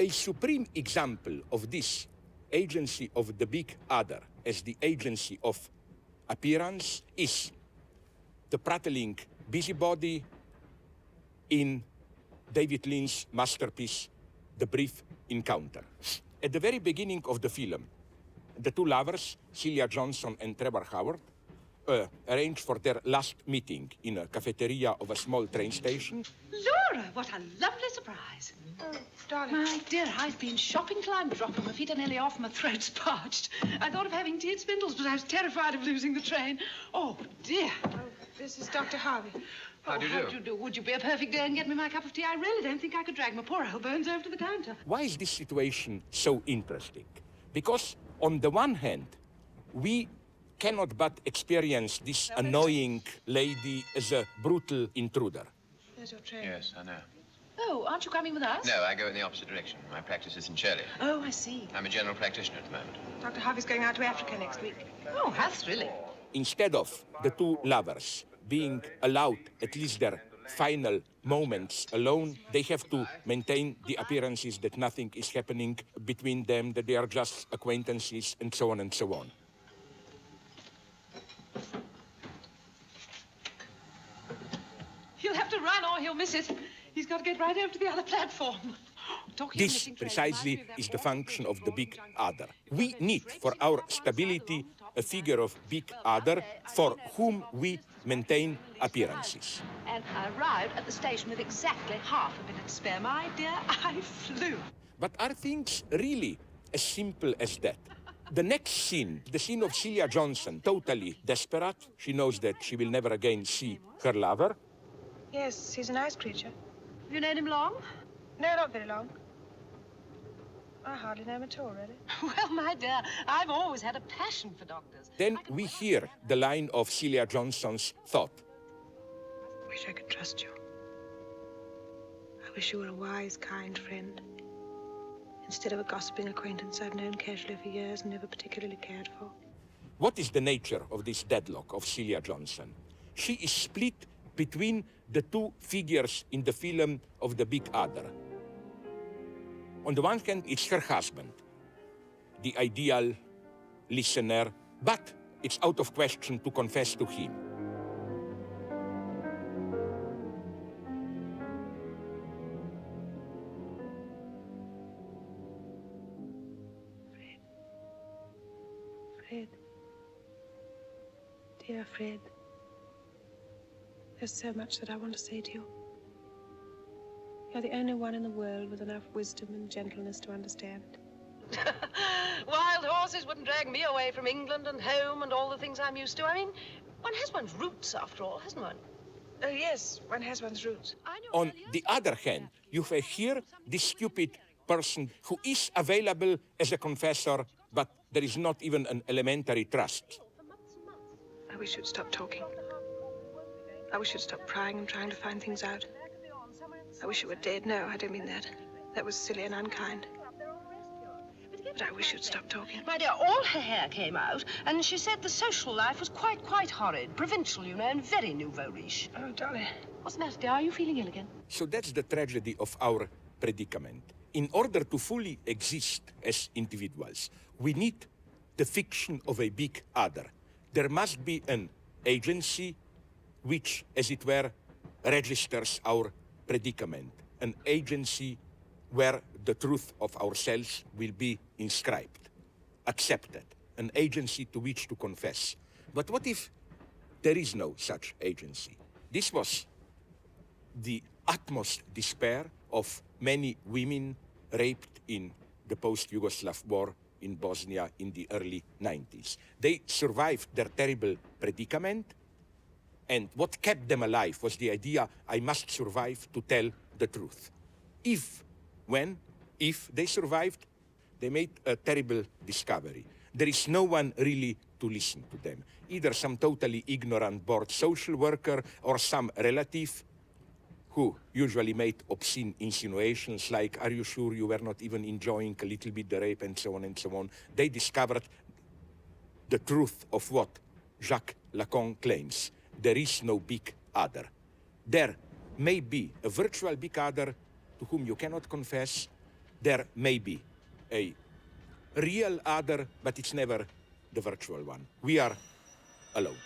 A supreme example of this agency of the big other as the agency of appearance is the prattling busybody in David Lean's masterpiece, The Breve Incontro. At the very beginning of the film, the two lovers, Celia Johnson and Trevor Howard, arranged for their last meeting in a cafeteria of a small train station. Laura, what a lovely surprise. Oh, darling. My dear, I've been shopping till I'm dropping. My feet are nearly off, my throat's parched. I thought of having tea at Spindle's, but I was terrified of losing the train. Oh, dear. Oh, this is Dr. Harvey. How do you do? Would you be a perfect day and get me my cup of tea? I really don't think I could drag my poor old bones over to the counter. Why is this situation so interesting? Because on the one hand, we cannot but experience this annoying lady as a brutal intruder. There's your train. Yes, I know. Oh, aren't you coming with us? No, I go in the opposite direction. My practice is in Shirley. Oh, I see. I'm a general practitioner at the moment. Dr. Harvey's going out to Africa next week. Oh, how thrilling. Instead of the two lovers being allowed at least their final moments alone, they have to maintain the appearances that nothing is happening between them, that they are just acquaintances, and so on and so on. He'll have to run or he'll miss it. He's got to get right over to the other platform. This precisely is the function of the big other. We need for our stability a figure of big other for whom we maintain appearances. And I arrived at the station with exactly half a minute to spare. My dear, I flew. But are things really as simple as that? The next scene, the scene of Celia Johnson, totally desperate. She knows that she will never again see her lover. Yes, he's a nice creature. Have you known him long? No, not very long. I hardly know him at all, really. Well, my dear, I've always had a passion for doctors. Then we hear the line of Celia Johnson's thought. Wish I could trust you. I wish you were a wise, kind friend. Instead of a gossiping acquaintance I've known casually for years and never particularly cared for. What is the nature of this deadlock of Celia Johnson? She is split between the two figures in the film of the big other. On the one hand, it's her husband, the ideal listener, but it's out of question to confess to him. Fred. Dear Fred. There's so much that I want to say to you. You're the only one in the world with enough wisdom and gentleness to understand. Wild horses wouldn't drag me away from England and home and all the things I'm used to. I mean, one has one's roots, after all, hasn't one? Oh, yes, one has one's roots. On the other hand, you have here this stupid person who is available as a confessor, but there is not even an elementary trust. I wish you'd stop talking. I wish you'd stop prying and trying to find things out. I wish you were dead. No, I don't mean that. That was silly and unkind. But I wish you'd stop talking. My dear, all her hair came out, and she said the social life was quite horrid. Provincial, you know, and very nouveau riche. Oh, Dolly. What's the matter, dear? Are you feeling ill again? So that's the tragedy of our predicament. In order to fully exist as individuals, we need the fiction of a big other. There must be an agency which, as it were, registers our predicament, an agency where the truth of ourselves will be inscribed, accepted, an agency to which to confess. But what if there is no such agency? This was the utmost despair of many women raped in the post-Yugoslav war in Bosnia in the early 90s. They survived their terrible predicament, and what kept them alive was the idea, I must survive to tell the truth. If they survived, they made a terrible discovery. There is no one really to listen to them. Either some totally ignorant bored social worker or some relative who usually made obscene insinuations like, are you sure you were not even enjoying a little bit the rape, and so on and so on. They discovered the truth of what Jacques Lacan claims. There is no big other. There may be a virtual big other to whom you cannot confess, there may be a real other, but it's never the virtual one. We are alone.